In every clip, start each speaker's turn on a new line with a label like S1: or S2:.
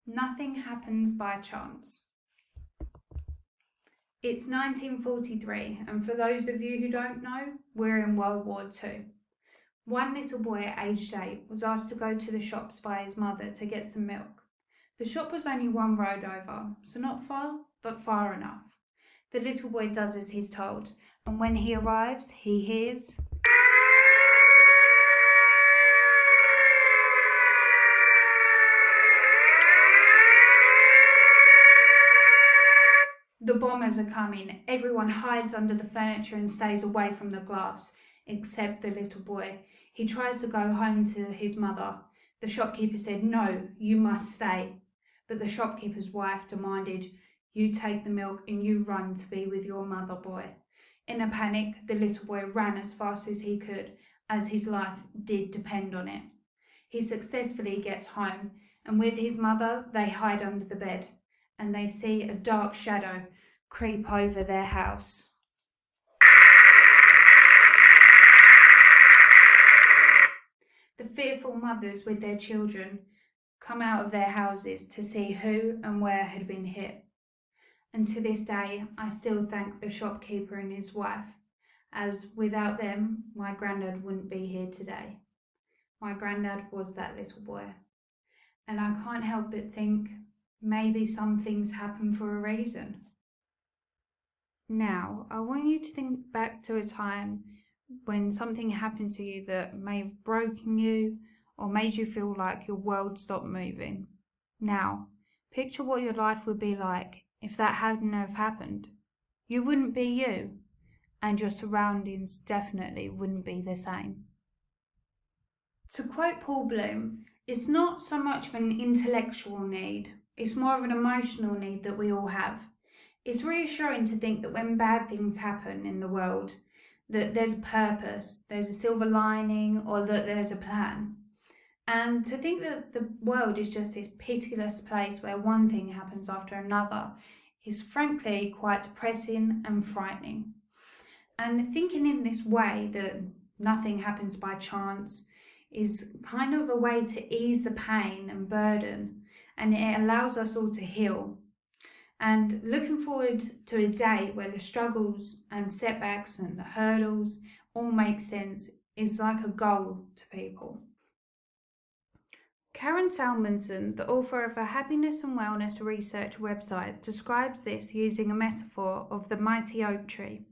S1: Nothing happens by chance. It's 1943, and for those of you who don't know, we're in World War II. One little boy aged 8 was asked to go to the shops by his mother to get some milk. The shop was only one road over, so not far, but far enough. The little boy does as he's told, and when he arrives, he hears the bombers are coming. Everyone hides under the furniture and stays away from the glass, except the little boy. He tries to go home to his mother. The shopkeeper said, "No, you must stay." But the shopkeeper's wife demanded, "You take the milk and you run to be with your mother, boy." In a panic, the little boy ran as fast as he could, as his life did depend on it. He successfully gets home, and with his mother, they hide under the bed, and they see a dark shadow creep over their house. The fearful mothers with their children come out of their houses to see who and where had been hit. And to this day, I still thank the shopkeeper and his wife, as without them, my granddad wouldn't be here today. My granddad was that little boy. And I can't help but think, maybe some things happen for a reason. Now, I want you to think back to a time when something happened to you that may have broken you or made you feel like your world stopped moving. Now, picture what your life would be like if that hadn't have happened. You wouldn't be you, and your surroundings definitely wouldn't be the same. To quote Paul Bloom, it's not so much of an intellectual need, it's more of an emotional need that we all have. It's reassuring to think that when bad things happen in the world, that there's a purpose, there's a silver lining, or that there's a plan. And to think that the world is just this pitiless place where one thing happens after another is frankly quite depressing and frightening. And thinking in this way that nothing happens by chance is kind of a way to ease the pain and burden, and it allows us all to heal. And looking forward to a day where the struggles and setbacks and the hurdles all make sense is like a goal to people. Karen Salmansohn, the author of a happiness and wellness research website, describes this using a metaphor of the mighty oak tree.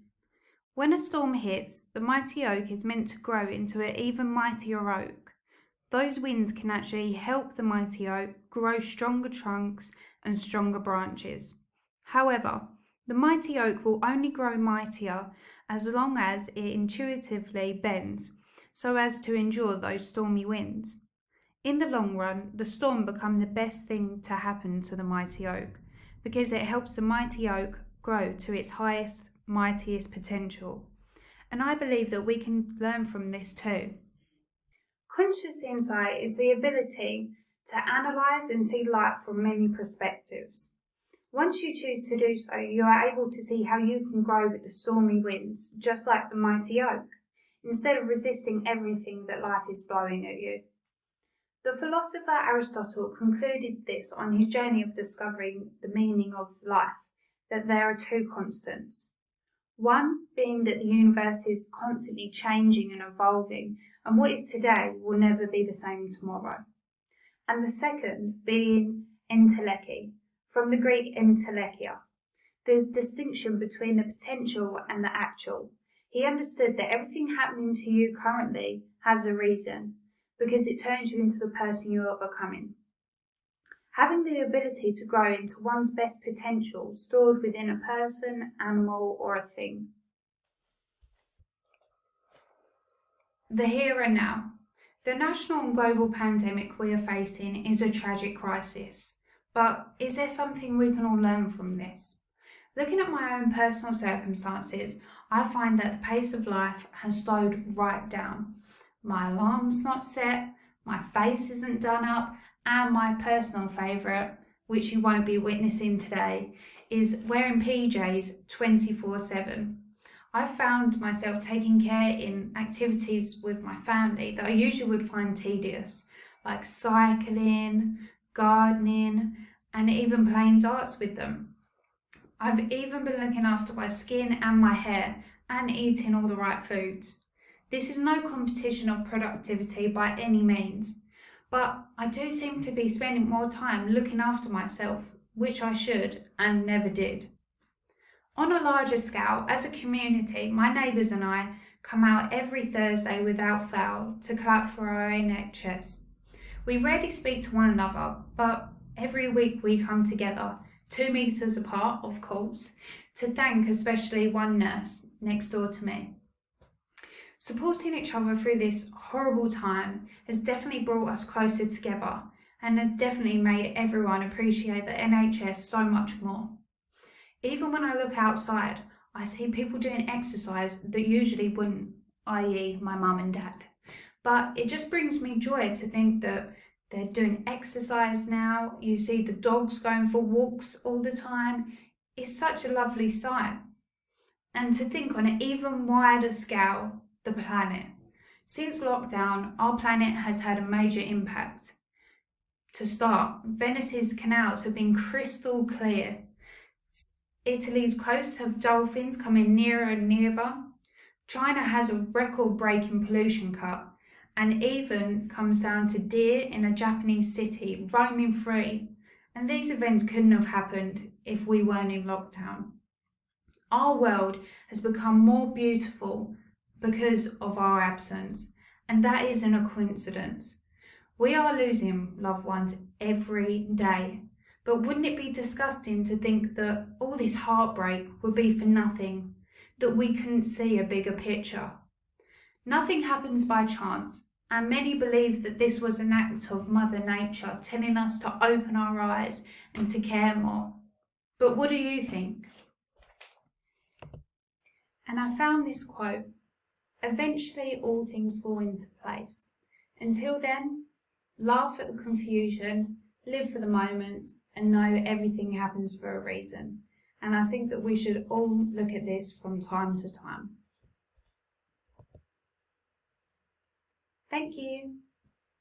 S1: When a storm hits, the mighty oak is meant to grow into an even mightier oak. Those winds can actually help the mighty oak grow stronger trunks and stronger branches. However, the mighty oak will only grow mightier as long as it intuitively bends, so as to endure those stormy winds. In the long run, the storm becomes the best thing to happen to the mighty oak, because it helps the mighty oak grow to its highest, mightiest potential. And I believe that we can learn from this too. Conscious insight is the ability to analyse and see life from many perspectives. Once you choose to do so, you are able to see how you can grow with the stormy winds, just like the mighty oak, instead of resisting everything that life is blowing at you. The philosopher Aristotle concluded this on his journey of discovering the meaning of life, that there are two constants. One being that the universe is constantly changing and evolving, and what is today will never be the same tomorrow. And the second being enteleki, from the Greek entelekia, the distinction between the potential and the actual. He understood that everything happening to you currently has a reason, because it turns you into the person you are becoming. Having the ability to grow into one's best potential stored within a person, animal, or a thing. The here and now. The national and global pandemic we are facing is a tragic crisis. But is there something we can all learn from this? Looking at my own personal circumstances, I find that the pace of life has slowed right down. My alarm's not set, my face isn't done up, and my personal favourite, which you won't be witnessing today, is wearing PJs 24/7. I've found myself taking care in activities with my family that I usually would find tedious, like cycling, gardening, and even playing darts with them. I've even been looking after my skin and my hair and eating all the right foods. This is no competition of productivity by any means, but I do seem to be spending more time looking after myself, which I should and never did. On a larger scale, as a community, my neighbours and I come out every Thursday without fail to clap for our NHS. We rarely speak to one another, but every week we come together, 2 metres apart, of course, to thank especially one nurse next door to me. Supporting each other through this horrible time has definitely brought us closer together and has definitely made everyone appreciate the NHS so much more. Even when I look outside, I see people doing exercise that usually wouldn't, i.e. my mum and dad. But it just brings me joy to think that they're doing exercise now. You see the dogs going for walks all the time. It's such a lovely sight. And to think on an even wider scale, the planet. Since lockdown, our planet has had a major impact. To start, Venice's canals have been crystal clear. Italy's coasts have dolphins coming nearer and nearer. China has a record-breaking pollution cut, and even comes down to deer in a Japanese city roaming free. And these events couldn't have happened if we weren't in lockdown. Our world has become more beautiful because of our absence, and that isn't a coincidence. We are losing loved ones every day, but wouldn't it be disgusting to think that all this heartbreak would be for nothing, that we couldn't see a bigger picture? Nothing happens by chance, and many believe that this was an act of Mother Nature telling us to open our eyes and to care more. But what do you think? And I found this quote: "Eventually all things fall into place. Until then, laugh at the confusion, live for the moments, and know everything happens for a reason." And I think that we should all look at this from time to time. Thank you.